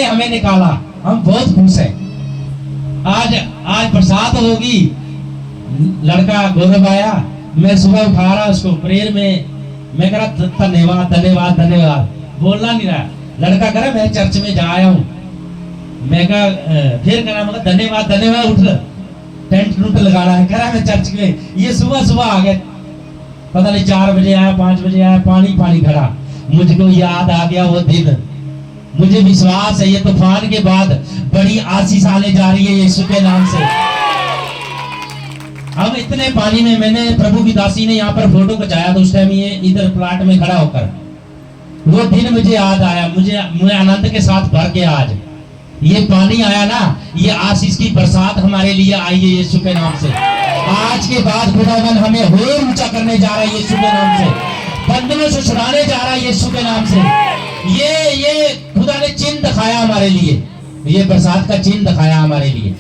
ने हमें निकाला, हम बहुत खुश हैं। आज बरसात होगी, लड़का गौरव आया, मैं सुबह उठा रहा उसको प्रेयर में, मैं कह रहा धन्यवाद धन्यवाद धन्यवाद, बोलना नहीं रहा। लड़का कह रहा मैं चर्च में जा आया हूँ, मैं कहा फिर कह रहा धन्यवाद धन्यवाद, उठ टेंट टूट लगा रहा है, कह रहा मैं चर्च में। ये सुबह सुबह आ गया, पता नहीं 4 बजे आया 5 बजे आया, पानी पानी खड़ा। मुझको याद आ गया वो दिन। मुझे विश्वास है ये तूफान के बाद बड़ी आशीष आने जा रही है यीशु के नाम से। हम इतने पानी में, मैंने प्रभु की दासी ने यहाँ पर फोटो खिंचाया, तो उस टाइम ये इधर प्लाट में खड़ा होकर वो दिन मुझे याद आया। मुझे आनंद के साथ भर के आज ये पानी आया ना, ये आशीष की बरसात हमारे लिए आई है यीशु के नाम से। आज के बाद खुदावन हमें और ऊंचा करने जा रहा है यीशु के नाम से, बंधनों से छुड़ाने जा रहा है यीशु के नाम से। ये खुदा ने चिन्ह दिखाया हमारे लिए, ये बरसात का चिन्ह दिखाया हमारे लिए,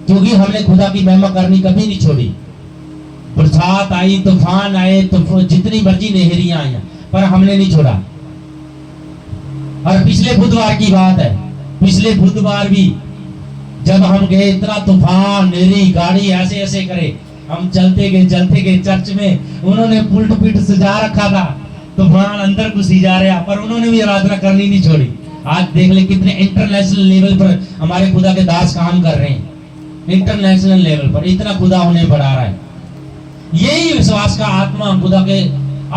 क्योंकि हमने खुदा की महिमा करनी कभी नहीं छोड़ी। बरसात आई, तूफान आए, तो जितनी मर्जी नहरियां आई, पर हमने नहीं छोड़ा। और पिछले बुधवार की बात है, पिछले बुधवार भी जब हम गए, इतना तूफान मेरी गाड़ी ऐसे ऐसे करे, हम चलते गए चर्च में उन्होंने पुलट पीट सजा रखा था, तूफान अंदर घुसी जा रहा, पर उन्होंने भी आराधना करनी नहीं छोड़ी। आज देख ले कितने इंटरनेशनल लेवल पर हमारे खुदा के दास काम कर रहे हैं, इंटरनेशनल लेवल पर इतना खुदा उन्हें बढ़ा रहा है। यही विश्वास का आत्मा खुदा के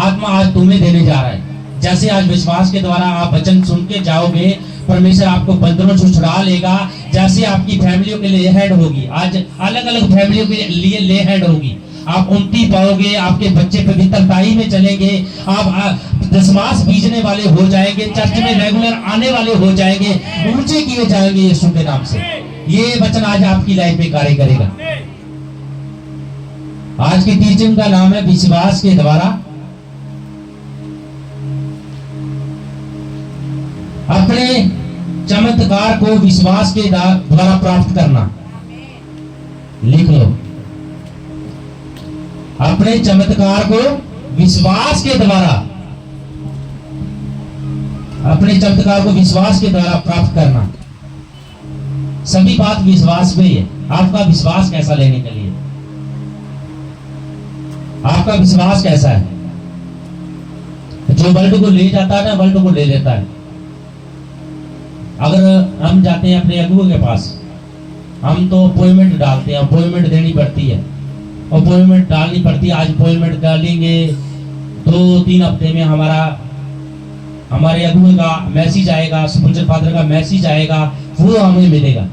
आत्मा आज तुम्हें देने जा रहा है। जैसे आज विश्वास के द्वारा आप वचन सुन के जाओगे, परमेश्वर आपको बंधनों से छुड़ा लेगा। जैसे आपकी फैमिलियों के लिए हेड होगी, आज अलग अलग फैमिलियों के लिए ले हेड होगी, आप उन्नति पाओगे, आपके बच्चे पवित्रताई में चलेंगे, आप दशमास बीजने वाले हो जाएंगे, चर्च में रेगुलर आने वाले हो जाएंगे, ऊंचे किए जाएंगे यीशु के नाम से। ये वचन आज आपकी लाइफ में कार्य करेगा। आज की टीचिंग का नाम है विश्वास के द्वारा अपने चमत्कार को विश्वास के द्वारा प्राप्त करना। लिख लो, अपने चमत्कार को विश्वास के द्वारा, अपने चमत्कार को विश्वास के द्वारा प्राप्त करना। सभी बात विश्वास पे है। आपका विश्वास कैसा लेने के लिए, आपका विश्वास कैसा है? जो वर्ल्ड को ले जाता है ना, वर्ल्ड को ले लेता है। अगर हम जाते हैं अपने अगुओं के पास, हम तो अपॉइंटमेंट डालते हैं, अपॉइंटमेंट देनी पड़ती है, अपॉइंटमेंट डालनी पड़ती है। आज अपॉइंटमेंट डालेंगे, 2-3 हफ्ते में हमारे अगुओं का मैसेज आएगा, स्पिरिचुअल फादर का मैसेज आएगा, वो हमें मिलेगा।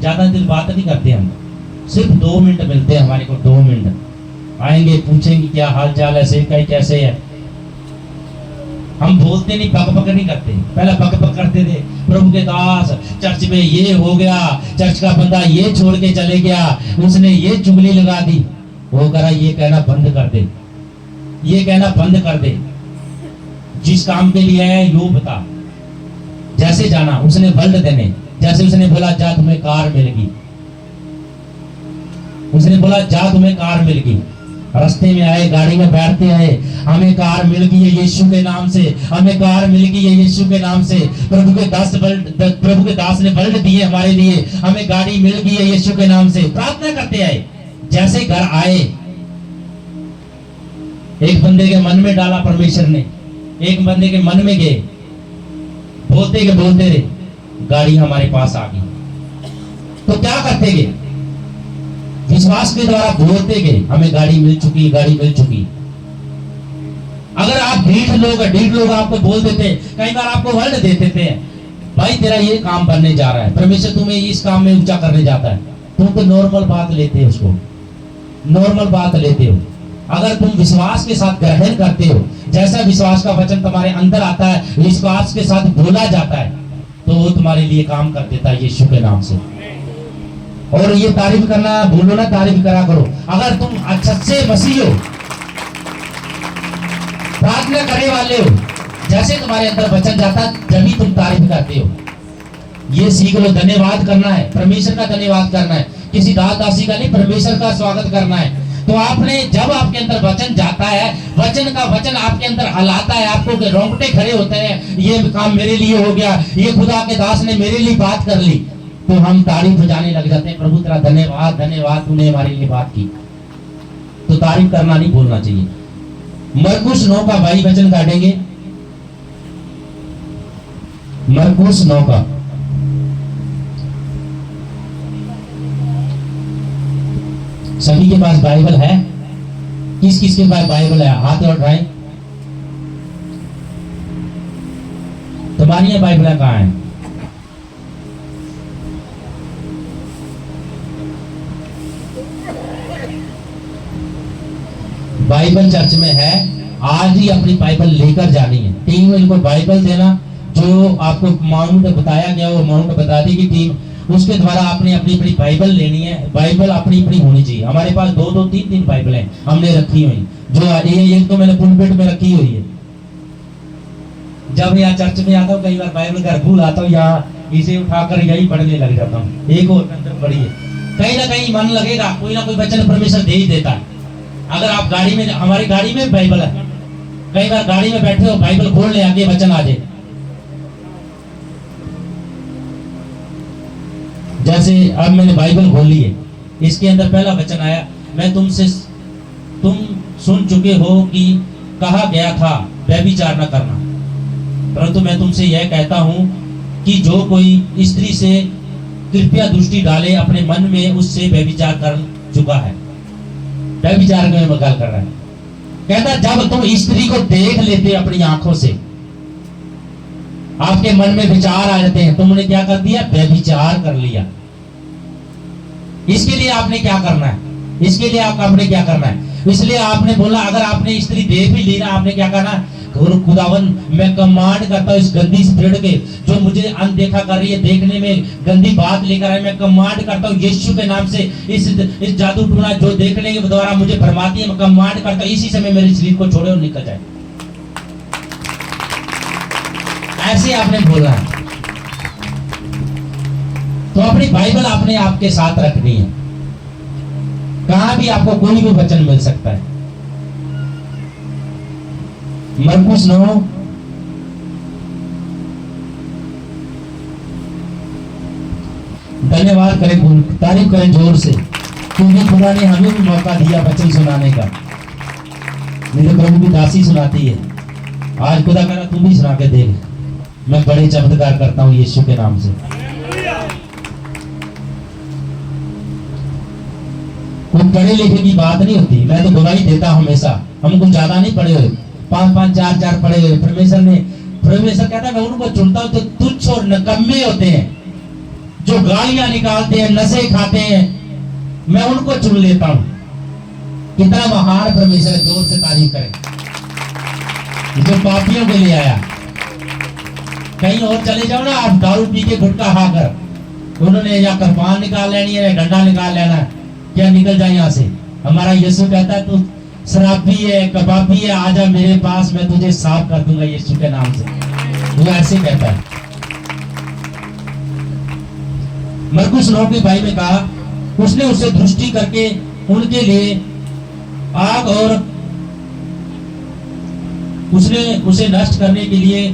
ज्यादा देर बात नहीं करते हम, सिर्फ 2 मिनट मिलते हैं हमारे को। 2 मिनट आएंगे, पूछेंगे क्या हाल चाल है, सेठ का कैसे है। हम बोलते नहीं, बक नहीं करते। पहले बक करते थे, प्रभु के दास चर्च में ये हो गया, चर्च का बंदा ये छोड़ के चले गया, उसने ये चुगली लगा दी। वो करा, ये कहना बंद कर दे, ये कहना बंद कर दे। जिस काम के लिए है यो बता। जैसे जाना उसने वर्ल्ड देने, जैसे उसने बोला जा तुम्हें कार मिलेगी, उसने बोला जा तुम्हें कार मिलेगी। रास्ते में आए, गाड़ी में बैठते आए, हमें कार मिल गई है यीशु के नाम से, हमें कार मिल गई है यीशु के नाम से। प्रभु के दास ने वर्ल्ड दिए हमारे लिए, हमें गाड़ी मिल गई है यीशु के नाम से। प्रार्थना करते आए, जैसे घर आए, एक बंदे के मन में डाला परमेश्वर ने, एक बंदे के मन में गए, बोलते रहे, गाड़ी हमारे पास आ गई। तो क्या करते गए? विश्वास के द्वारा बोलते गए, हमें गाड़ी मिल चुकी, गाड़ी मिल चुकी। अगर आप ढीठ लोग आपको बोल देते, कई बार आपको वर्ड दे देते हैं, भाई तेरा ये काम बनने जा रहा है, परमेश्वर तुम्हें इस काम में ऊंचा करने जाता है, तुम तो नॉर्मल बात लेते हो, उसको नॉर्मल बात लेते हो। अगर तुम विश्वास के साथ ग्रहण करते हो, जैसा विश्वास का वचन तुम्हारे अंदर आता है, विश्वास के साथ बोला जाता है, तो वो तुम्हारे लिए काम कर देता है यीशु के नाम से। और ये तारीफ करना भूलो ना, तारीफ करा करो। अगर तुम सच्चे मसीह हो, प्रार्थना करने वाले हो, जैसे तुम्हारे अंदर वचन जाता है, जब तुम तारीफ करते हो। ये सीख लो, धन्यवाद करना है, परमेश्वर का धन्यवाद करना है, किसी दास दासी का नहीं, परमेश्वर का स्वागत करना है। तो आपने जब आपके अंदर वचन जाता है, वचन आपके अंदर हलाता है, आपको रोंगटे खड़े होते हैं, ये काम मेरे लिए हो गया, ये खुदा के दास ने मेरे लिए बात कर ली, तो हम तारीफ बजाने लग जाते हैं, प्रभु तेरा धन्यवाद धन्यवाद, तूने हमारे लिए बात की। तो तारीफ करना नहीं भूलना चाहिए। मरकुस 9 का भाई वचन काटेंगे, मरकुस 9 का। सभी के पास बाइबल है? किस किस के पास बाइबल है? हाथ उठाएं। तुम्हारी बाइबल कहाँ है? बाइबल चर्च में है, आज ही अपनी बाइबल लेकर जानी है। टीम इनको बाइबल देना, जो आपको अमाउंट बताया गया वो अमाउंट बता दी कि टीम, उसके द्वारा आपने अपनी अपनी बाइबल लेनी है। बाइबल अपनी अपनी होनी चाहिए। हमारे पास 2-2, 3-3 बाइबलें हमने रखी हुई, जो एक तो मैंने पुलपिट में रखी हुई है। जब यहाँ चर्च में आता हूँ, कई बार बाइबल घर भूल आता हूँ, यहाँ इसे उठाकर यही पढ़ने लग जाता हूँ। एक और अंदर पढ़िए, कहीं ना कहीं मन लगेगा, कोई ना कोई वचन परमेश्वर दे ही देता है। अगर आप गाड़ी में, हमारी गाड़ी में बाइबल है, कई बार गाड़ी में बैठे हो, बाइबल खोल ले, आगे वचन आ जाए। जैसे अब मैंने बाइबल खोली है, इसके अंदर पहला वचन आया, मैं तुम सुन चुके हो कि कहा गया था व्यभिचार न करना, परंतु मैं तुमसे यह कहता हूं कि जो कोई स्त्री से कृपया दृष्टि डाले, अपने मन में उससे व्यभिचार कर चुका है। व्यभिचार में बगाल कर रहा है। कहता जब तुम स्त्री को देख लेते अपनी आंखों से, आपके मन में विचार आ जाते हैं, तुमने क्या कर दिया? व्यभिचार कर लिया। इसके लिए आपने क्या करना है? इसके लिए आपने क्या करना है? इसलिए आपने बोला, अगर आपने स्त्री देख भी ली ना, आपने क्या करना? खुदावन, मैं कमांड करता हूं इस गंदी स्पिरिट के, जो मुझे अनदेखा कर रही है, देखने में गंदी बात लेकर आए, मैं कमांड करता हूं यीशु के नाम से, इस जादू टूना जो देखने के द्वारा मुझे भरमाती है, मैं कमांड करता हूं इसी समय मेरे शरीर को छोड़े और निकल जाए। ऐसे आपने बोलना है। तो अपनी बाइबल आपने आपके साथ रखनी है, कहां भी आपको कोई भी वचन मिल सकता है। मरकुस 9 धन्यवाद करें, तारीफ करें जोर से, क्योंकि खुदा ने हमें भी मौका दिया वचन सुनाने का। मेरे प्रभु की दासी सुनाती है, आज खुदा कह रहा तू भी सुना के देख, मैं बड़े चमत्कार करता हूं यीशु के नाम से। कोई पढ़े लिखे की बात नहीं होती, मैं तो गवाही देता हमेशा, हम कुछ ज्यादा नहीं पढ़े हुए, 5-5, 4-4 पढ़े हुए। परमेश्वर कहता है मैं उनको चुनता हूं जो तुच्छ और नकम्मे होते हैं, जो गालियां निकालते हैं, नशे खाते हैं, मैं उनको चुन लेता हूं। कितना महान परमेश्वर, जोर से तारीफ करें। जो पापियों के लिए आया। कहीं और चले जाओ ना आप, दारू पी के गुटखा खाकर, उन्होंने या कृपान निकाल लेनी है या डंडा निकाल लेना है, क्या निकल जाए यहां से। हमारा यीशु कहता है तू शराबी है, कबाबी है, आजा मेरे पास, मैं तुझे साफ कर दूंगा यीशु के नाम से। वो ऐसे कहता है। मरकुस 9 के भाई में कहा, उसने उसे दृष्टि करके उनके लिए आग, और उसने उसे नष्ट करने के लिए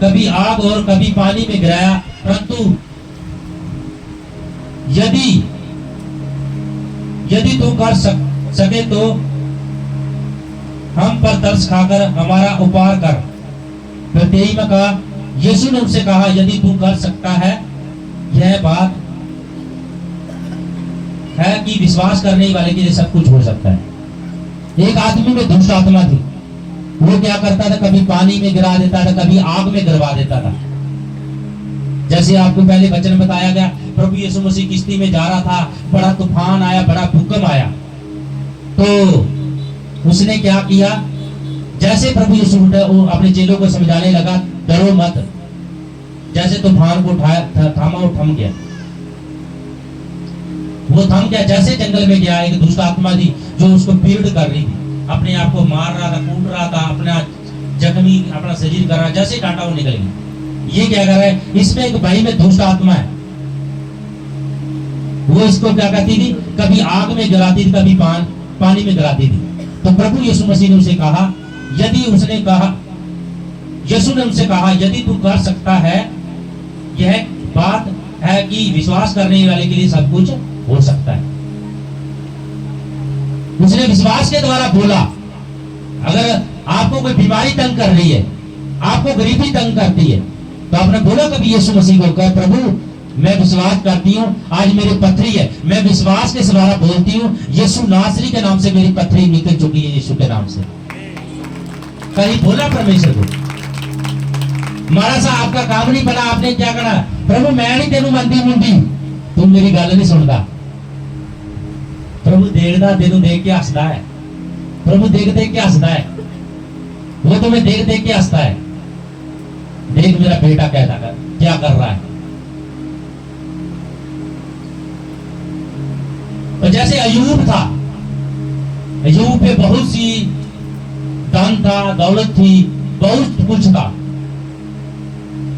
कभी आग और कभी पानी में गिराया, परंतु यदि तू कर सके तो हम पर तरस खाकर हमारा उपकार कर। फिर 23 में कहा, यीशु ने उनसे कहा, यदि तू कर सकता है, यह बात है कि विश्वास करने वाले के लिए सब कुछ हो सकता है। एक आदमी में दुष्ट आत्मा थी, वो क्या करता था? कभी पानी में गिरा देता था, कभी आग में गिरवा देता था। जैसे आपको पहले वचन बताया गया, प्रभु यीशु मसीह किश्ती में जा रहा था, बड़ा तूफान आया, बड़ा भूकंप आया, तो उसने क्या किया? जैसे प्रभु यीशु अपने चेलों को समझाने लगा, डरो मत, जैसे तूफान को थामा, वो थम गया। वो थम गया, जैसे जंगल में गया, एक दुष्ट आत्मा थी जो उसको पीड़ कर रही थी, अपने आप को मार रहा था, कूट रहा था, अपना जख्मी अपना शरीर कर रहा, जैसे कांटा वो निकल गया। ये क्या कर रहा है? इसमें एक भाई में दुष्ट आत्मा है, वो इसको क्या कहती थी, कभी आग में गिराती थी, कभी पानी में गिराती थी। तो प्रभु यीशु मसीह ने उसे कहा, यीशु ने उनसे कहा, यदि तू कर सकता है, यह बात है कि विश्वास करने वाले के लिए सब कुछ हो सकता है। उसने विश्वास के द्वारा बोला। अगर आपको कोई बीमारी तंग कर रही है, आपको गरीबी तंग करती है, तो आपने बोला कभी यीशु मसीह को, कहा प्रभु मैं विश्वास करती हूँ, आज मेरी पथरी है, मैं विश्वास के द्वारा बोलती हूँ, यीशु नासरी के नाम से मेरी पथरी निकल चुकी है, यीशु के नाम से। कहीं बोला परमेश्वर को, मारा सा आपका काम नहीं बना, आपने क्या करा, प्रभु मैं नहीं तेनू मंदी मुंदी, तुम मेरी गल नहीं सुनता। प्रभु देखदा तेनू देख के हंसदा है, प्रभु देख देख के हंसदा है, वो तुम्हें देख देख के हंसता है। देख मेरा बेटा क्या कर रहा है। और जैसे अयूब था, अयूब पे बहुत सी धन था, दौलत थी, बहुत कुछ था।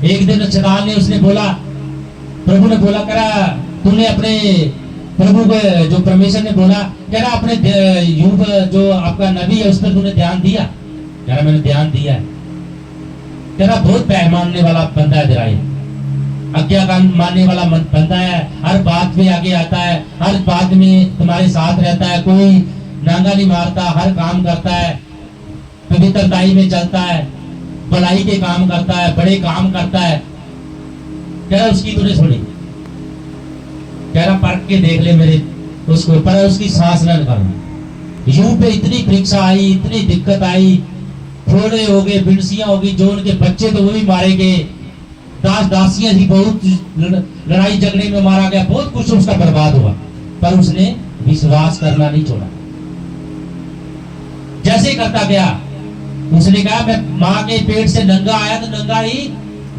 एक दिन शैतान ने उसने बोला, प्रभु ने बोला, कह रहा तूने अपने प्रभु को, जो परमेश्वर ने बोला, कह रहा अपने अयूब जो आपका नबी है उस पर तूने ध्यान दिया? कह रहा मैंने ध्यान दिया है। कह रहा बहुत पैर मानने वाला बंदा है तेरा, आज्ञा का मानने वाला बंदा है, हर बात पे आगे आता है, हर बात में तुम्हारे साथ रहता है, कोई नांगा नहीं मारता, हर काम करता है, पवित्रताई में चलता है, भलाई के काम करता है, बड़े काम करता है। कह रहा उसकी तूने सुनी? कह रहा परख के देख ले मेरे उसको, पर उसकी सांस न निकालना। यूं पे इतनी परीक्षा आई, इतनी दिक्कत आई, थोड़े हो गए, बिड़सियां हो गई, जो उनके बच्चे तो वो भी मारे गए, दास दासियां थी, बहुत लड़ाई झगड़े में मारा गया, बहुत कुछ उसका बर्बाद हुआ, पर उसने विश्वास करना नहीं छोड़ा। जैसे करता गया, उसने कहा मैं मां के पेट से नंगा आया तो नंगा ही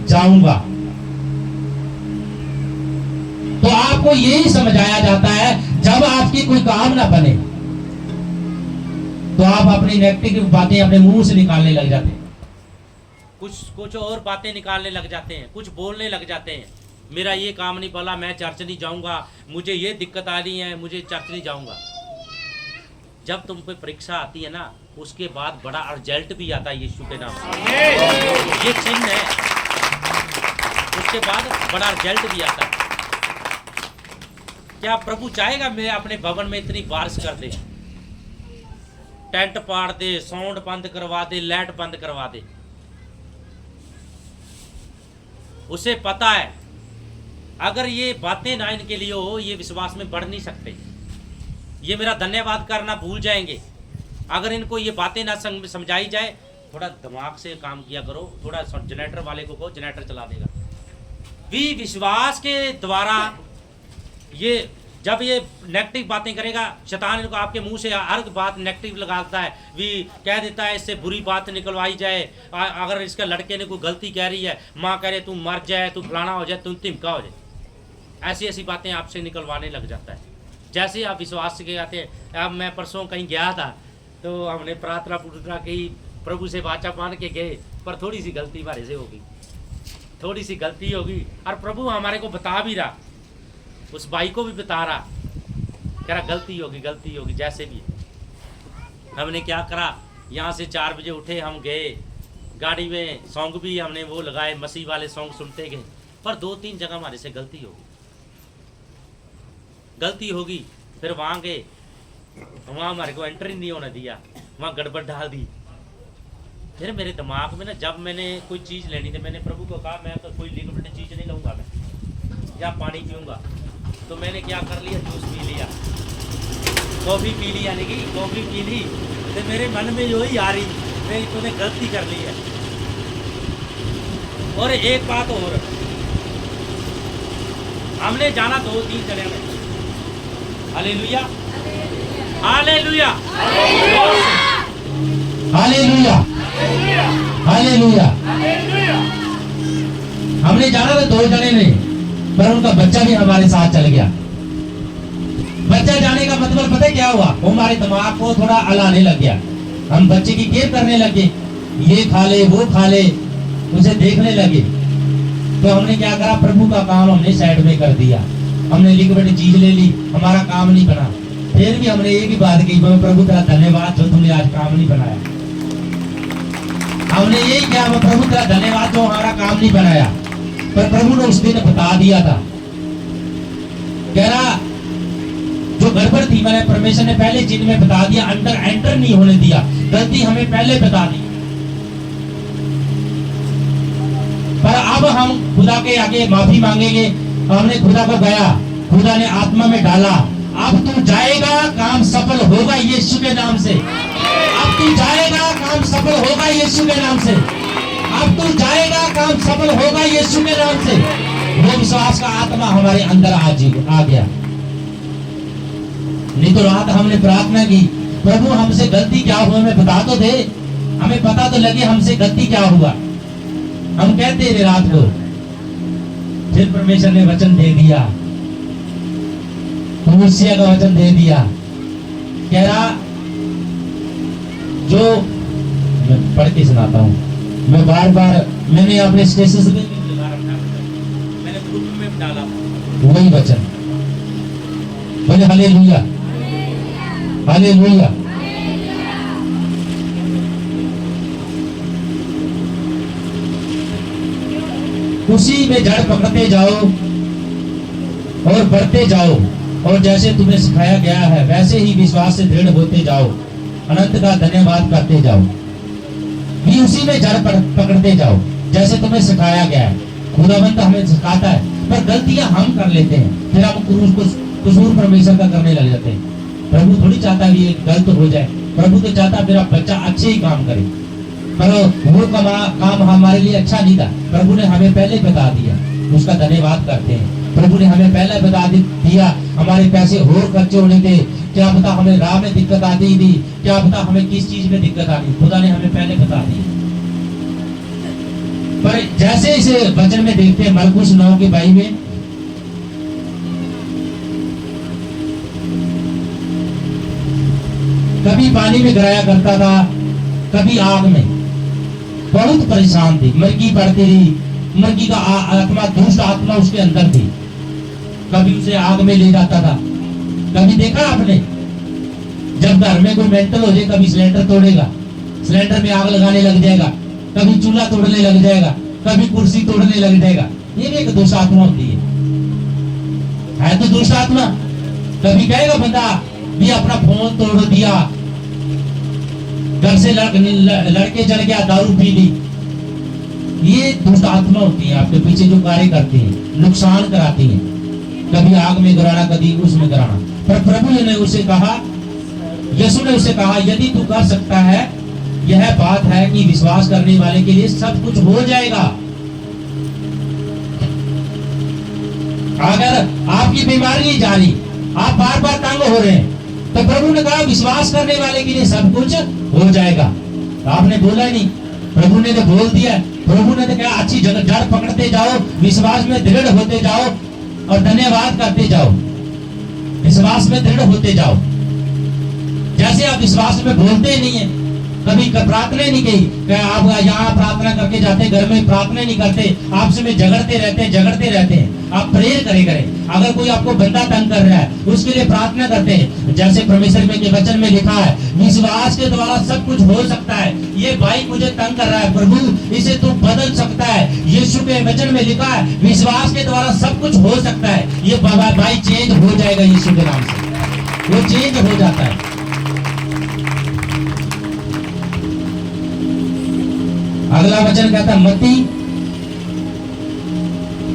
जाऊंगा। तो आपको यही समझाया जाता है, जब आपकी कोई काम ना बने तो आप अपनी नेगेटिव बातें अपने मुंह से निकालने लग जाते हैं, कुछ और बातें निकालने लग जाते हैं, कुछ बोलने लग जाते हैं, मेरा ये काम नहीं बना, मैं चर्च नहीं जाऊंगा, मुझे ये दिक्कत आ रही है, मुझे चर्च नहीं जाऊंगा। जब तुम पे परीक्षा आती है ना, उसके बाद बड़ा रिजल्ट भी आता है यीशु के नाम से, ये चिन्ह है, उसके बाद बड़ा रिजल्ट भी आता है। क्या प्रभु चाहेगा मैं अपने भवन में इतनी बारिश कर दे, टेंट पाड़ दे, साउंड बंद करवा दे, लाइट बंद करवा दे? उसे पता है अगर ये बातें ना इनके लिए हो, ये विश्वास में बढ़ नहीं सकते, ये मेरा धन्यवाद करना भूल जाएंगे। अगर इनको ये बातें ना समझाई जाए, थोड़ा दिमाग से काम किया करो, थोड़ा जनरेटर वाले को कहो जनरेटर चला देगा। भी विश्वास के द्वारा ये जब ये नेगेटिव बातें करेगा, शैतान इनको आपके मुंह से हर बात नेगेटिव लगाता है, भी कह देता है इससे बुरी बात निकलवाई जाए। अगर इसका लड़के ने कोई गलती कह रही है, माँ कह रही तू मर जाए, तू फलाना हो जाए, तू तिमका हो जाए, ऐसी ऐसी बातें आपसे निकलवाने लग जाता है। जैसे आप विश्वास से आते हैं। अब मैं परसों कहीं गया था, तो हमने प्रार्थना पूर्णता की, प्रभु से वाचा मान के गए, पर थोड़ी सी गलती हमारे से होगी, थोड़ी सी गलती होगी, और प्रभु हमारे को बता भी रहा, उस भाई को भी बता रहा, कह रहा गलती होगी, जैसे भी। हमने क्या करा, यहाँ से 4 बजे उठे, हम गए गाड़ी में, सॉन्ग भी हमने वो लगाए, मसीह वाले सॉन्ग सुनते गए, पर 2-3 जगह हमारे से गलती होगी। फिर वहाँ गए, वहाँ हमारे को एंट्री नहीं होने दिया, वहाँ गड़बड़ डाल दी। फिर मेरे दिमाग में ना, जब मैंने कोई चीज़ लेनी थी, मैंने प्रभु को कहा मैं तो कोई लिक्विड चीज़ नहीं लूँगा मैं, या पानी पीऊँगा। तो मैंने क्या कर लिया, जूस पी लिया, कॉफ़ी पी ली, यानी कि कॉफ़ी पी ली। तो मेरे मन में यही आ रही, मैं तूने गलती कर ली है। और एक बात और, हमने जाना 2-3 जने में, हालेलुया हालेलुया हालेलुया हालेलुया। हमने जाना था 2 जने ने, पर उनका बच्चा भी हमारे साथ चल गया। बच्चा जाने का मतलब पता है क्या हुआ, वो हमारे दिमाग को थोड़ा अलाने लग गया, हम बच्चे की केयर करने लगे, ये खा ले वो खा ले, उसे देखने लगे। तो हमने क्या करा, प्रभु का काम हमने साइड में कर दिया, हमने लिक्विड चीज ले ली, हमारा काम नहीं बना। फिर भी हमने एक ही बात की, प्रभु तेरा धन्यवाद जो तुमने आज काम नहीं बनाया। हमने यही किया, प्रभु तेरा धन्यवाद जो हमारा काम नहीं बनाया। पर प्रभु ने उस दिन बता दिया था, कह रहा जो गड़बड़ थी मैंने परमेश्वर ने पहले चिन्ह में बता दिया, अंदर एंटर नहीं होने दिया, गलती हमें पहले बता दी। पर अब हम खुदा के आगे माफी मांगेंगे। हमने खुदा को गया, खुदा ने आत्मा में डाला, अब तू जाएगा, काम सफल होगा यीशु के नाम से। अब तू जाएगा, काम सफल होगा यीशु के नाम से। अब तू जाएगा, काम सफल होगा यीशु के नाम से। वो विश्वास का आत्मा हमारे अंदर आ गया। नहीं तो रात हमने प्रार्थना की, प्रभु हमसे गलती क्या हुआ, हमें बता तो दे, हमें पता तो लगे हमसे गलती क्या हुआ। हम कहते रहे रात को। फिर परमेश्वर ने वचन दे दिया, मूसिया का वचन दे दिया, कह रहा जो मैं पढ़ के सुनाता हूँ। मैं बार बार मैंने अपने स्टेटस में मैंने ग्रुप में डाला वही वचन। बोले हालेलुया, हालेलुया। उसी में जड़ पकड़ते जाओ और बढ़ते जाओ, और जैसे तुम्हें सिखाया गया है वैसे ही विश्वास से दृढ़ होते जाओ, अनंत का धन्यवाद करते जाओ। भी उसी में जड़ पकड़ते जाओ जैसे तुम्हें सिखाया गया है। खुदावंत हमें सिखाता है, पर गलतियां हम कर लेते हैं, फिर हम कसूर परमेश्वर का करने लग जाते हैं। प्रभु थोड़ी चाहता है ये गलत हो जाए, प्रभु तो चाहता है मेरा बच्चा अच्छे ही काम करे, पर वो काम हमारे लिए अच्छा नहीं था। प्रभु ने हमें पहले बता दिया, उसका धन्यवाद करते हैं। प्रभु ने हमें पहले बता दिया, हमारे पैसे और खर्चे होने थे, क्या पता हमें राह में दिक्कत आती ही थी, क्या पता हमें किस चीज में दिक्कत आती, खुदा ने हमें पहले बता दिया। पर जैसे इसे वचन में देखते हैं मरकुस 9:22 में, कभी पानी में गिराया करता था, कभी आग में, बहुत परेशान थी, मरगी पड़ती रही, मरगी का आत्मा, दुष्ट आत्मा उसके अंदर थी। कभी उसे आग में ले जाता था। कभी देखा आपने, जब घर में कोई मेंटल हो जाए, कभी सिलेंडर तोड़ेगा, सिलेंडर में आग लगाने लग जाएगा, कभी चूल्हा तोड़ने लग जाएगा, कभी कुर्सी तोड़ने लग जाएगा। ये भी एक दुष्ट आत्मा होती है तो दुष्ट आत्मा। कभी कहेगा बंदा भी अपना फोन तोड़ दिया, घर से लड़के चल गया, दारू पी ली। ये दुष्ट आत्मा होती है आपके पीछे जो कार्य करती है, नुकसान कराती है। कभी आग में गिराना, कभी उसमें गिराना। पर प्रभु ने उसे कहा, यीशु ने उसे कहा, यदि तू कर सकता है, यह बात है कि विश्वास करने वाले के लिए सब कुछ हो जाएगा। अगर आपकी बीमारी नहीं जा रही, आप बार बार तंग हो रहे हैं, तो प्रभु ने कहा विश्वास करने वाले के लिए सब कुछ हो जाएगा। तो आपने बोला नहीं, प्रभु ने तो बोल दिया। प्रभु ने तो कहा अच्छी जड़ पकड़ते जाओ, विश्वास में दृढ़ होते जाओ और धन्यवाद करते जाओ, विश्वास में दृढ़ होते जाओ। जैसे आप विश्वास में बोलते नहीं है, कभी प्रार्थना नहीं की, आप यहाँ प्रार्थना करके जाते, घर में प्रार्थना नहीं करते, आपस में झगड़ते रहते हैं। आप प्रेयर करें। अगर कोई आपको बंदा तंग कर रहा है, उसके लिए प्रार्थना करते हैं। जैसे परमेश्वर में के वचन में लिखा है, विश्वास के द्वारा सब कुछ हो सकता है। ये भाई मुझे तंग कर रहा है, प्रभु इसे तू बदल सकता है। यीशु के वचन में लिखा है, विश्वास के द्वारा सब कुछ हो सकता है। ये भाई चेंज हो जाएगा यीशु के नाम से, वो चेंज हो जाता है। अगला वचन कहता है मत्ती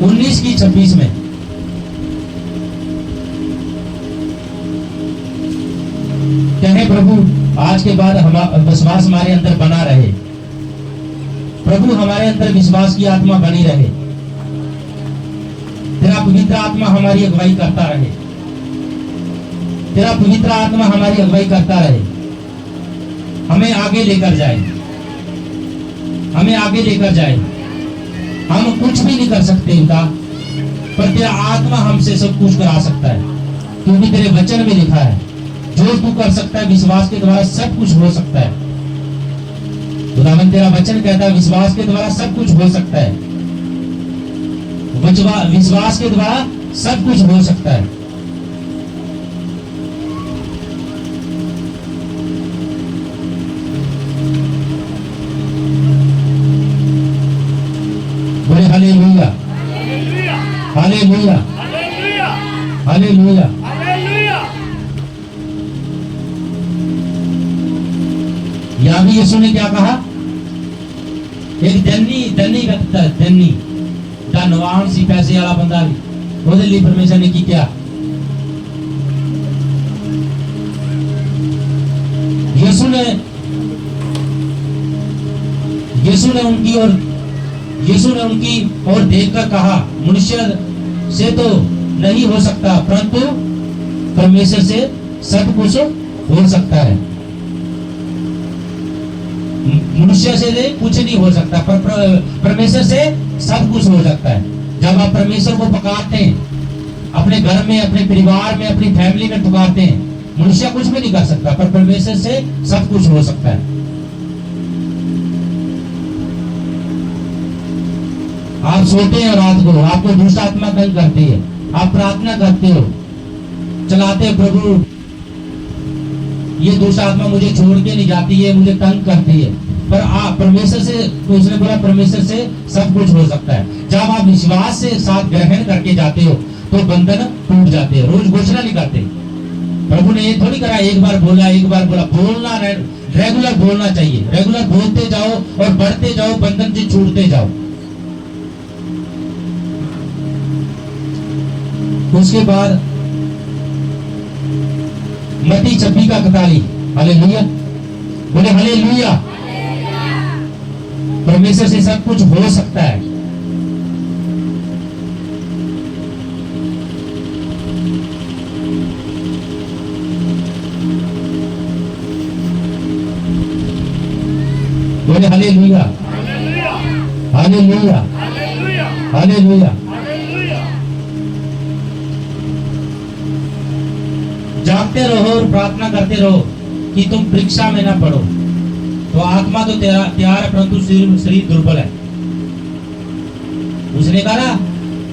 19:26 में, कहे प्रभु आज के बाद विश्वास हमारे अंदर बना रहे, प्रभु हमारे अंदर विश्वास की आत्मा बनी रहे, तेरा पवित्र आत्मा हमारी अगुवाई करता रहे, तेरा पवित्र आत्मा हमारी अगुवाई करता रहे, हमें आगे लेकर जाए, हमें आगे लेकर जाए। हम कुछ भी नहीं कर सकते इनका, पर तेरा आत्मा हमसे सब कुछ करा सकता है, क्योंकि तेरे वचन में लिखा है जो तू कर सकता है विश्वास के द्वारा सब कुछ हो सकता है। खुदावंद तेरा वचन कहता है विश्वास के द्वारा सब कुछ हो सकता है, विश्वास के द्वारा सब कुछ हो सकता है। बोले हालेलुया, हालेलुया, हालेलुया। यहां भी यीशु ने क्या कहा? एक धनी व्यक्ति था, धनी धनवान सी पैसे वाला बंदा भी, ਉਹਦੇ ਲਈ परमेश्वर ने की क्या? यीशु ने उनकी ओर देखकर कहा, मनुष्य से तो नहीं हो सकता, परंतु परमेश्वर से सब कुछ हो सकता है। मनुष्य से कुछ नहीं हो सकता, पर परमेश्वर से सब कुछ हो सकता है। जब आप परमेश्वर को पुकारते हैं, अपने घर में, अपने परिवार में, अपनी फैमिली में पुकारते हैं, मनुष्य कुछ भी नहीं कर सकता, पर परमेश्वर से सब कुछ हो सकता है। आप सोते हैं रात को, आपको दुष्ट आत्मा तंग करती है, आप प्रार्थना करते हो, चलाते हो, प्रभु ये दुष्ट आत्मा मुझे छोड़ के नहीं जाती है, मुझे तंग करती है, पर आप परमेश्वर से, तो उसने बोला परमेश्वर से सब कुछ हो सकता है। जब आप विश्वास से साथ ग्रहण करके जाते हो तो बंधन टूट जाते हैं। रोज घोषणा नहीं करते, प्रभु ने ये थोड़ी करा एक बार बोला, बोलना रेगुलर बोलना चाहिए, रेगुलर बोलते जाओ और बढ़ते जाओ, बंधन से छूटते जाओ। उसके बाद मत्ती 26:41, हालेलुया, बोले हालेलुया। परमेश्वर से सब कुछ हो सकता है। बोले हालेलुया, हालेलुया, हालेलुया। जागते रहो और प्रार्थना करते रहो कि तुम परीक्षा में ना पड़ो। तो आत्मा तो तैयार है, परंतु शरीर दुर्बल है। उसने कहा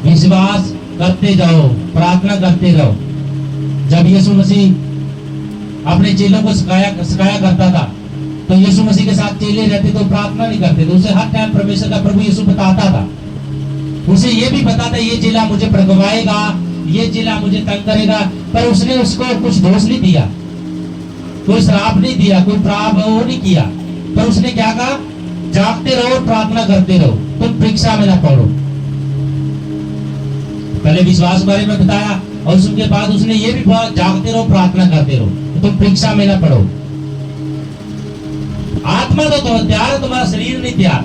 विश्वास करते जाओ, प्रार्थना करते रहो। जब यीशु मसीह अपने चेलों को सिखाया करता था, तो यीशु मसीह के साथ चेले रहते तो प्रार्थना नहीं करते, तो उसे हर टाइम परमेश्वर का प्रभु यीशु बताता था। उसे ये भी पता था ये चेला मुझे भड़कवाएगा, ये चेला मुझे तंग करेगा, पर उसने उसको कुछ दोष नहीं दिया, कोई श्राप नहीं दिया, कोई प्राप वो नहीं किया, पर उसने क्या कहा? जागते रहो, प्रार्थना करते रहो, तुम परीक्षा में ना पड़ो। पहले विश्वास के बारे में बताया और उसके बाद उसने ये भी कहा जागते रहो, प्रार्थना करते रहो, तुम परीक्षा में ना पड़ो। आत्मा तो तैयार है, तुम्हारा शरीर नहीं तैयार।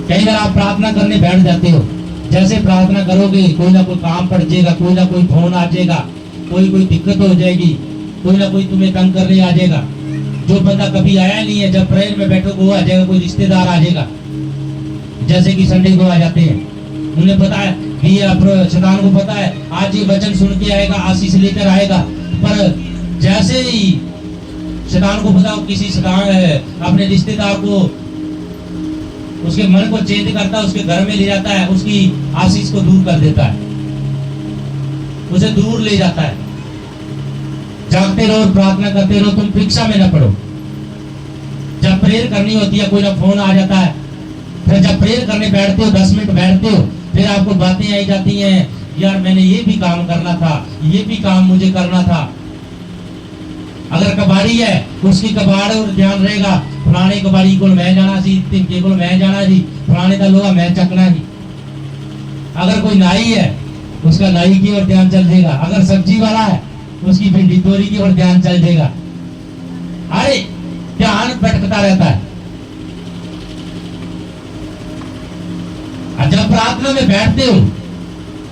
कई बार आप प्रार्थना करने बैठ जाते हो, जैसे प्रार्थना करोगे कोई ना कोई काम पड़ जाएगा, कोई ना कोई फोन आ जाएगा, कोई दिक्कत हो जाएगी, कोई ना कोई तुम्हें तंग करने आ जाएगा। जो बंदा कभी आया नहीं है, जब प्रेयर में बैठो वो आ जाएगा, कोई रिश्तेदार आ जाएगा, जैसे कि संडे को आ जाते हैं। उन्हें पता है कि शैतान को पता है आज ये वचन सुन के आएगा, आशीष लेकर आएगा, पर जैसे ही शैतान को पता हो किसी शैतान अपने रिश्तेदार को, उसके मन को चेंज करता है, उसके घर में ले जाता है, उसकी आशीष को दूर कर देता है, उसे दूर ले जाता है। जागते रहो, प्रार्थना करते रहो, तुम परीक्षा में न पड़ो। जब प्रेयर करनी होती है, कोई ना फोन आ जाता है, फिर जब प्रेयर करने बैठते हो, 10 मिनट बैठते हो, फिर आपको बातें आई जाती हैं, यार मैंने ये भी काम करना था, ये भी काम मुझे करना था। अगर कबाड़ी है, उसकी कबाड़ और ध्यान रहेगा, फलाने कबाड़ी को मैं जाना सी, तिनके को मैं जाना सी, फलाने का लोहा मैं चकना सी। अगर कोई नाई है, उसका नाई की ओर ध्यान चल जाएगा। अगर सब्जी वाला है, उसकी भिंडी तोरी की ओर ध्यान चल जाएगा। अरे ध्यान भटकता रहता है। जब प्रार्थना में बैठते हो,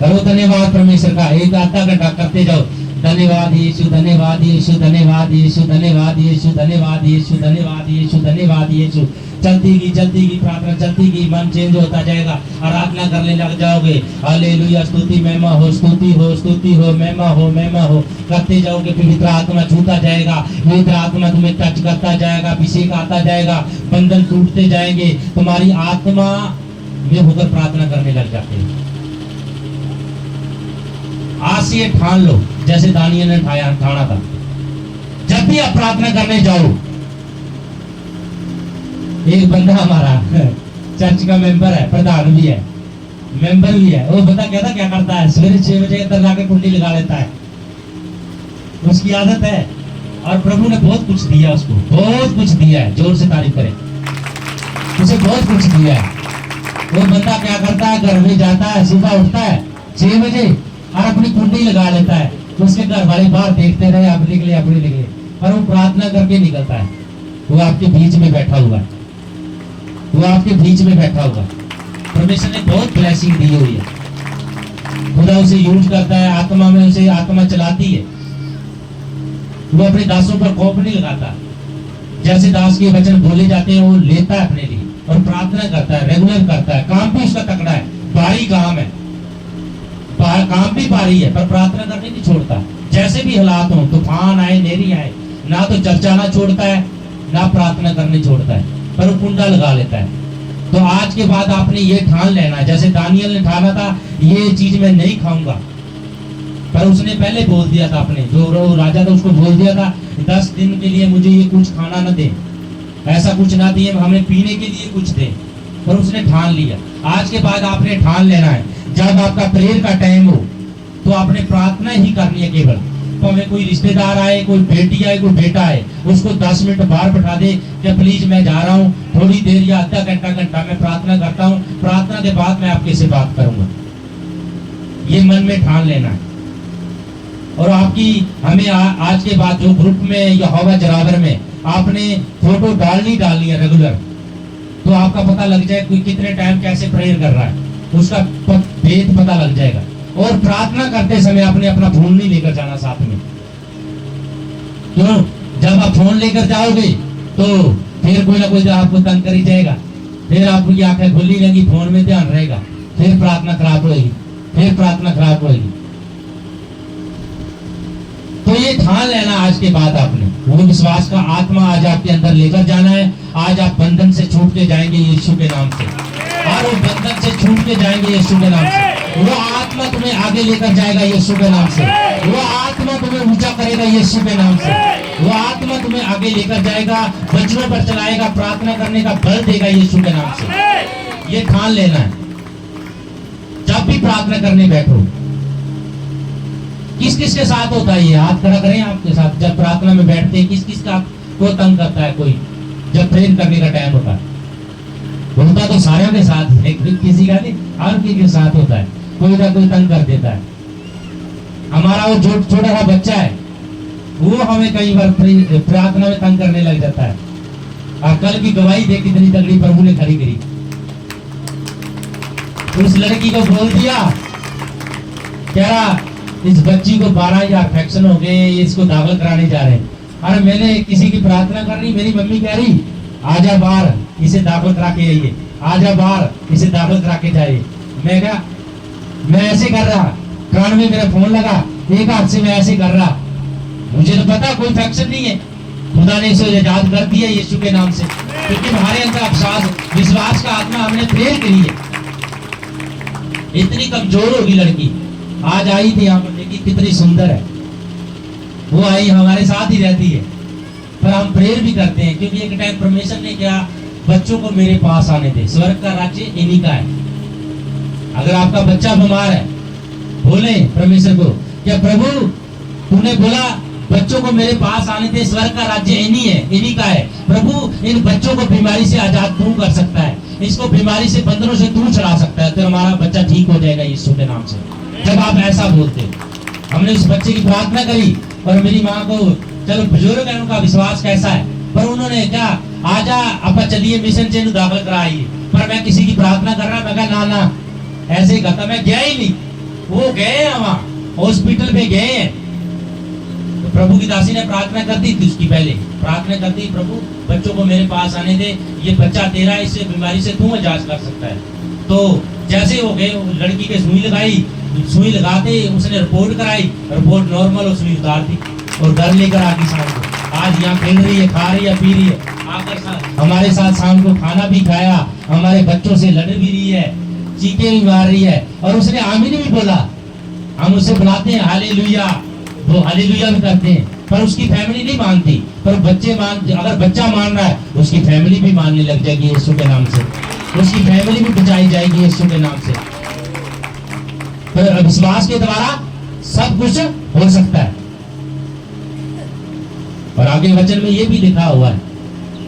करो धन्यवाद परमेश्वर का, एक आधा घंटा करते जाओ, धन्यवाद यीशु, धन्यवाद यीशु, धन्यवाद यीशु, धन्यवाद यीशु, धन्यवाद यीशु, धन्यवाद यीशु, धन्यवाद यीशु। चलती की प्रार्थना चलती की, मन चेंज होता जाएगा, आराधना करने लग जाओगे। हालेलुया, स्तुति महिमा हो, स्तुति हो, स्तुति हो, महिमा हो, महिमा हो, करते जाओगे। पवित्र आत्मा छूता जाएगा, पवित्र आत्मा तुम्हें टच करता जाएगा, अभिषेक आता जाएगा, बंधन टूटते जाएंगे, तुम्हारी आत्मा में होकर प्रार्थना करने लग जाते हैं। आज से ये ठान लो जैसे दानियल ने ठाना था, जब भी आप प्रार्थना करने जाओ। एक बंदा हमारा चर्च का मेंबर है, प्रधान भी है, मेंबर भी है, वो बता कहता क्या करता है, सवेरे 6 बजे अंदर जाके कुंडी लगा लेता है, उसकी आदत है। और प्रभु ने बहुत कुछ दिया उसको, बहुत कुछ दिया है, जोर से तारीफ करें, उसे बहुत कुछ दिया है। वो बंदा क्या करता है, घर में जाता है, सुबह उठता है 6 बजे और अपनी कुंडी लगा लेता है। उसके घर वाले बाहर देखते रहे, अब निकले अपने निकले, पर वो प्रार्थना करके निकलता है। वो आपके बीच में बैठा हुआ है, वो आपके बीच में बैठा हुआ है। परमेश्वर ने बहुत ब्लेसिंग दी हुई है, खुदा उसे यूज करता है, आत्मा में उसे आत्मा चलाती है। वो अपने दासों पर खौफ नहीं लगाता, जैसे दास के वचन बोले जाते हैं वो लेता है अपने लिए और प्रार्थना करता है, रेगुलर करता है। काम भी उसका तकड़ा है, भारी काम है, काम भी भारी है, पर प्रार्थना करने नहीं छोड़ता। जैसे भी हालात हो, तूफान आए, नेरी आए, ना तो चर्चाना छोड़ता है, ना प्रार्थना करने छोड़ता है, पर वो कुंडा लगा लेता है। तो आज के बाद आपने ये ठान लेना, जैसे दानियल ने ठाना था ये चीज मैं नहीं खाऊंगा, पर उसने पहले बोल दिया था, अपने जो राजा था उसको बोल दिया था 10 दिन के लिए मुझे ये कुछ खाना ना दे, ऐसा कुछ ना दिए, हमें पीने के लिए कुछ दे, पर उसने ठान लिया। आज के बाद आपने ठान लेना है, जब आपका प्रेयर का टाइम हो तो आपने प्रार्थना ही करनी है केवल। तो हमें कोई रिश्तेदार आए, कोई बेटी आए, कोई बेटा आए, उसको 10 मिनट बाहर बैठा दे कि प्लीज मैं जा रहा हूँ, थोड़ी देर या आधा घंटा मैं प्रार्थना करता हूँ, प्रार्थना के बाद मैं आपके से बात करूंगा। ये मन में ठान लेना है। और आपकी हमें आज के बाद जो ग्रुप में या हवा जरावर में आपने फोटो डालनी है रेगुलर, तो आपका पता लग जाए कोई कितने टाइम कैसे प्रेयर कर रहा है, उसका भेद पता लग जाएगा। और प्रार्थना करते समय आपने अपना फोन नहीं लेकर जाना साथ में, क्यों? जब आप फोन लेकर जाओगे तो फिर कोई ना कोई आपको तंग कर ही जाएगा, फिर आपकी आंखें खुली रहेंगी, फोन में ध्यान रहेगा, फिर प्रार्थना खराब होगी, फिर प्रार्थना खराब होगी। तो ये ठान लेना आज के बाद आपने, वो विश्वास का आत्मा आज आपके अंदर लेकर जाना है। आज आप बंधन से छूट के जाएंगे यीशु के नाम से, और वो बंधन से छूट के जाएंगे यीशु के नाम से। वो आत्मा तुम्हें आगे लेकर जाएगा यीशु के नाम से, वो आत्मा तुम्हें ऊंचा करेगा यीशु के नाम से, वो आत्मा तुम्हें आगे लेकर जाएगा, वचनों पर चलाएगा, प्रार्थना करने का बल देगा यीशु के नाम से। ये ठान लेना है। जब भी प्रार्थना करने बैठो, किस किस के साथ होता है ये? हाथ खड़ा करें आपके साथ। जब प्रार्थना में बैठते हैं किस किस का को तंग करता है कोई? जब प्रेयर करने का टाइम होता है, होता तो सारे के साथ है, किसी का नहीं, हर किसी के साथ होता है, कोई ना कोई तंग कर देता है। हमारा वो छोटा सा बच्चा है, वो हमें कई बार प्रार्थना में तंग करने लग जाता है। और कल की गवाही देख कितनी तगड़ी प्रभु ने खड़ी करी। उस लड़की को बोल दिया, कह रहा इस बच्ची को 12,000 इन्फेक्शन हो गए, इसको दाखिल कराने जा रहे हैं। अरे मैंने किसी की प्रार्थना कर रही, मेरी मम्मी कह रही आजा बाहर, इसे दाखिल करा के आइए, आजा बाहर, इसे दाखिल करा के जाइए। मैं कहा मैं ऐसे कर रहा, कान में मेरा फोन लगा, एक हाथ से मैं ऐसे कर रहा, मुझे तो पता कोई इन्फेक्शन नहीं है, खुदा ने इसे आजाद कर दिया यीशु के नाम से, क्योंकि हमारे अंदर अवसाद विश्वास का आत्मा हमने प्रेयर करी है। इतनी कमजोर होगी लड़की, आज आई थी यहाँ पर, देखी कितनी सुंदर है, वो आई हमारे साथ ही रहती है, पर हम प्रेयर भी करते हैं, क्योंकि एक टाइम परमेश्वर ने क्या, बच्चों को मेरे पास आने दे, स्वर्ग का राज्य इन्हीं का है। अगर आपका बच्चा बीमार है, बोले परमेश्वर को, क्या प्रभु तूने बोला बच्चों को मेरे पास आने दे, स्वर्ग का राज्य इन्हीं है, इन्हीं का है। प्रभु इन बच्चों को बीमारी से आजाद तू कर सकता है, इसको बीमारी से बंधनों से तू छुड़ा सकता है, तो हमारा बच्चा ठीक हो जाएगा यीशु के नाम से। जब आप ऐसा बोलते, हमने उस बच्चे की प्रार्थना करी, और मेरी माँ को, चलो बुजुर्ग है, उनका विश्वास कैसा है, पर उन्होंने क्या, आजा अपा चलिए मिशन से दाखिल कराइए, पर मैं किसी की प्रार्थना कर रहा, मैं कहा ना ऐसे ही कहता, मैं गया ही नहीं। वो गए हैं वहां हॉस्पिटल में गए हैं, तो प्रभु की दासी ने प्रार्थना कर दी थी, उसकी पहले प्रार्थना कर दी, प्रभु बच्चों को मेरे पास आने दे, ये बच्चा तेरा है, इससे बीमारी से तू इलाज कर सकता है। तो जैसे हो गए, लड़की के सुई लगाई, सुई लगाते उसने रिपोर्ट कराई, रिपोर्ट नॉर्मल, सुई उतार दी और घर लेकर आ गई शाम को। आज यहाँ खेल रही है, खा रही है, पी रही है, आकर हमारे साथ शाम को खाना भी खाया, हमारे बच्चों से लड़ भी रही है, चीखे भी मार रही है, और उसने आमीन भी बोला। हम उसे बुलाते हैं हालेलुया, वो हालेलुया भी करते हैं, पर उसकी फैमिली नहीं मानती। पर अगर बच्चा मान रहा है, उसकी फैमिली भी मानने लग जाएगी यीशु के नाम से, उसकी फैमिली भी बचाई जाएगी यीशु के नाम से। पर विश्वास के द्वारा सब कुछ हो सकता है। और आगे वचन में ये भी लिखा हुआ है,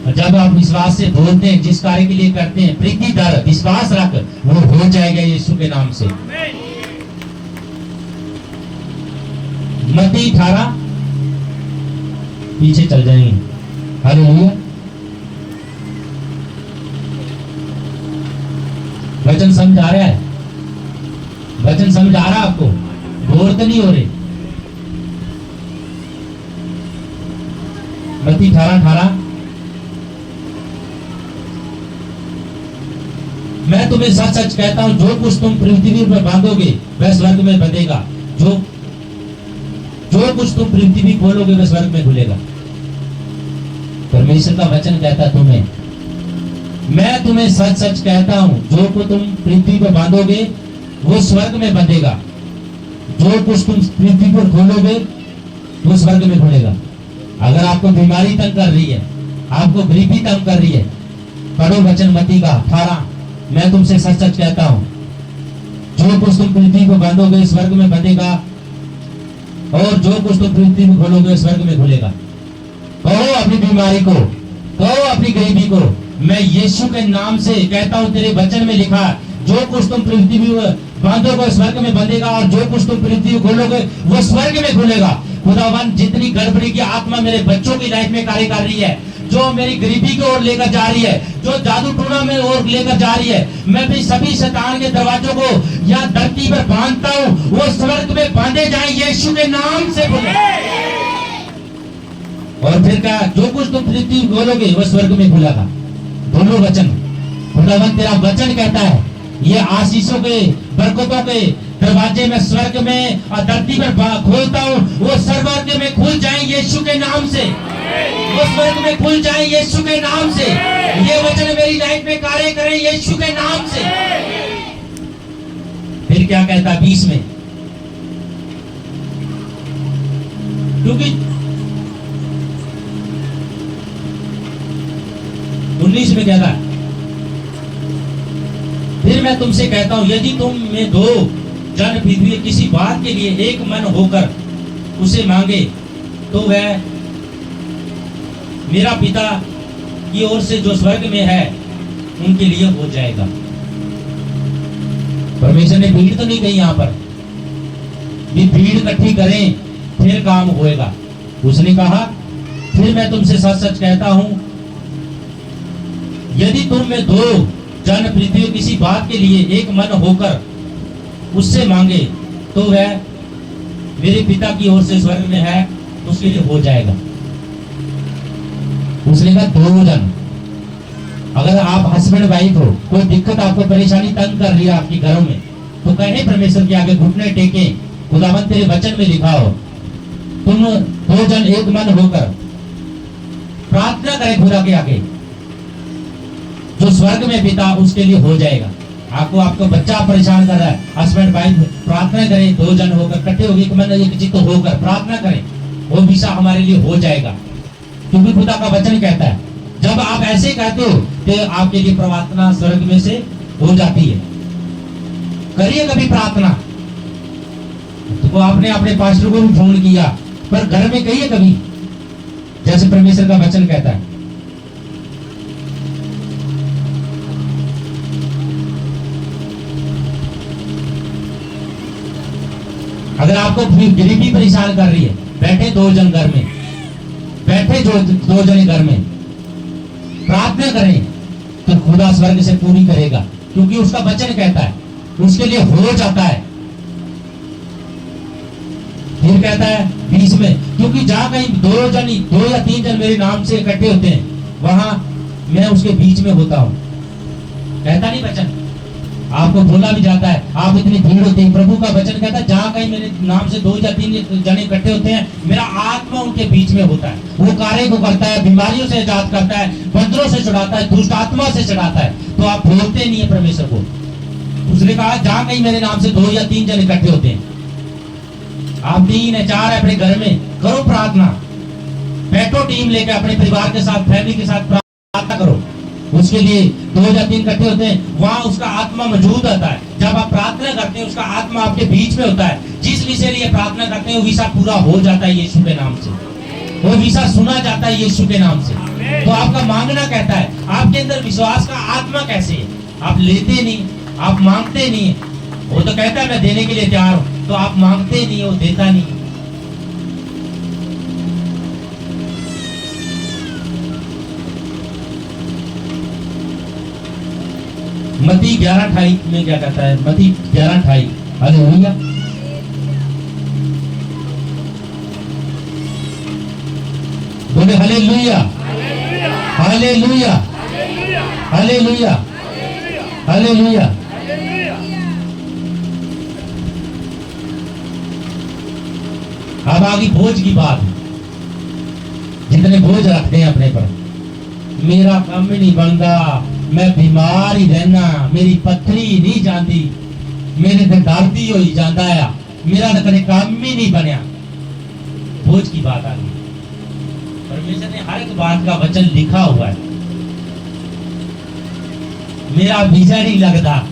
जब आप विश्वास से बोलते हैं, जिस कार्य के लिए करते हैं, प्रीति धर, विश्वास रख, वो हो जाएगा यीशु के नाम से। मत्ती 18 पीछे चल जाएंगे। हालेलुया। वचन समझ आ रहा है? वचन समझ आ रहा है आपको? बोर तो नहीं हो रहे? मत्ती 18:18 मैं तुम्हें सच सच कहता हूं, जो कुछ तुम पृथ्वी पर बांधोगे वह स्वर्ग में बंधेगा, जो कुछ तुम पृथ्वी खोलोगे वह स्वर्ग में खुलेगा। परमेश्वर का वचन कहता है तुम्हें, मैं तुम्हें सच सच कहता हूं, जो कुछ तुम पृथ्वी पर बांधोगे वो स्वर्ग में बंधेगा, जो कुछ तुम पृथ्वी पर खोलोगे वो स्वर्ग में खुलेगा। अगर आपको बीमारी तंग कर रही है, आपको गरीबी तंग कर रही है, पढ़ो वचन मत्ती का 18, मैं तुमसे सच सच कहता हूं, जो कुछ तुम पृथ्वी को बांधोगे स्वर्ग में बंधेगा, और जो कुछ तुम पृथ्वी में खोलोगे स्वर्ग में खुलेगा। कहो अपनी बीमारी को, कहो अपनी गरीबी को, मैं यीशु के नाम से कहता हूं, तेरे वचन में लिखा, जो कुछ तुम पृथ्वी में बांधोगे स्वर्ग में बंधेगा, और जो कुछ तुम पृथ्वी में खोलोगे वो स्वर्ग में खुलेगा। खुदावन, जितनी गड़बड़ी की आत्मा मेरे बच्चों की लाइफ में कार्य कर रही है, जो मेरी गरीबी की ओर लेकर जा रही है, जो जादू टूना में ओर लेकर जा रही है, मैं भी सभी शैतान के दरवाजों को या धरती पर बांधता हूं, वो स्वर्ग में बांधे जाएं यीशु के नाम से बोले। और फिर कहा, जो कुछ तुम पृथ्वी बोलोगे वो स्वर्ग में खुलेगा। दोनों वचन, खुदावन तेरा वचन कहता है, ये आशीषों के, बरकतों के दरवाजे में स्वर्ग में और धरती पर खोलता हूं, वो स्वर्ग में खुल जाएं यीशु के नाम से, वो स्वर्ग में खुल जाएं यीशु के नाम से। ये वचन मेरी लाइफ में कार्य करें यीशु के नाम से। फिर क्या कहता है 20 में, क्योंकि 19 में कहता है, फिर मैं तुमसे कहता हूं, यदि तुम में दो जन पृथ्वी किसी बात के लिए एक मन होकर उसे मांगे, तो वह मेरा पिता की ओर से जो स्वर्ग में है उनके लिए हो जाएगा। परमेश्वर ने भीड़ तो नहीं कही यहां पर, भी भीड़ इकट्ठी करें फिर काम होएगा। उसने कहा, फिर मैं तुमसे सच सच कहता हूं, यदि तुम में दो जन पृथ्वी किसी बात के लिए एक मन होकर उससे मांगे, तो वह मेरे पिता की ओर से स्वर्ग में है उसके लिए हो जाएगा। उसने कहा 2 जन, अगर आप हस्बैंड वाइफ हो, कोई दिक्कत आपको परेशानी तंग कर रही है आपके घरों में, तो कहे परमेश्वर के आगे घुटने टेके, खुदावन तेरे वचन में लिखा हो, तुम 2 जन एक मन होकर प्रार्थना करें खुदा के आगे, जो स्वर्ग में पिता उसके लिए हो जाएगा। आपको बच्चा परेशान कर रहा है, हस्बैंड वाइफ प्रार्थना करें, 2 जन होकर इकट्ठे होकर एक मन एक चित्त होकर प्रार्थना करें, वो विषय हमारे लिए हो जाएगा। क्योंकि खुदा का वचन कहता है, जब आप ऐसे कहते हो तो आपके लिए प्रार्थना स्वर्ग में से हो जाती है। करिए कभी प्रार्थना, तो आपने अपने पास्टर को भी फोन किया, पर घर में कहिए कभी, जैसे परमेश्वर का वचन कहता है। अगर आपको गरीबी परेशान कर रही है, बैठे 2 जन घर में, बैठे जो 2 जन घर में प्रार्थना करें, तो खुदा स्वर्ग से पूरी करेगा, क्योंकि उसका वचन कहता है उसके लिए हो जाता है। फिर कहता है 20 में, क्योंकि जहां कहीं 2 या 3 जन मेरे नाम से इकट्ठे होते हैं, वहां मैं उसके बीच में होता हूं। कहता नहीं वचन, आपको बोला भी जाता है, आप इतनी भीड़ होती है, प्रभु का वचन कहता है, जहां कहीं मेरे नाम से 2 या 3 जने इकट्ठे होते हैं, मेरा आत्मा उनके बीच में होता है। वो कार्य को करता है, बीमारियों से आजाद करता है, बंदरों से छुड़ाता है, दुष्ट आत्मा से छुड़ाता है। तो आप भूलते नहीं है परमेश्वर को। उसने कहा, जहां कहीं मेरे नाम से 2 या 3 जन इकट्ठे होते हैं, आप 3 है 4 है अपने घर में, करो प्रार्थना, बैठो टीम लेकर अपने परिवार के साथ, फैमिली के साथ प्रार्थना करो। उसके लिए 2 या 3 इकट्ठे होते हैं, वहां उसका आत्मा मौजूद होता है। जब आप प्रार्थना करते हैं उसका आत्मा आपके बीच में होता है। जिस विषय लिए प्रार्थना करते हैं वो वीसा पूरा हो जाता है यीशु के नाम से, वो वीसा सुना जाता है यीशु के नाम से। तो आपका मांगना कहता है, आपके अंदर विश्वास का आत्मा कैसे है? आप लेते नहीं, आप मांगते नहीं। वो तो कहता है मैं देने के लिए तैयार हूं, तो आप मांगते नहीं, वो देता नहीं। मत्ती 11:28 में क्या कहता है? मत्ती 11:28, हालेलुया। बोले हालेलुया, हालेलुया, हालेलुया, हालेलुया। अब आगे बोझ की बात। जितने बोझ रखते हैं अपने पर, मेरा काम ही नहीं बनता, मैं बीमार ही रहना, मेरी पत्थरी ही नहीं जाती, मेरे ते दर्द ही हो जाता है, मेरा तो कभी काम ही नहीं बनया। बोझ की बात आ गई। परमेश्वर ने हर एक बात का वचन लिखा हुआ है। मेरा वीजा नहीं लगता,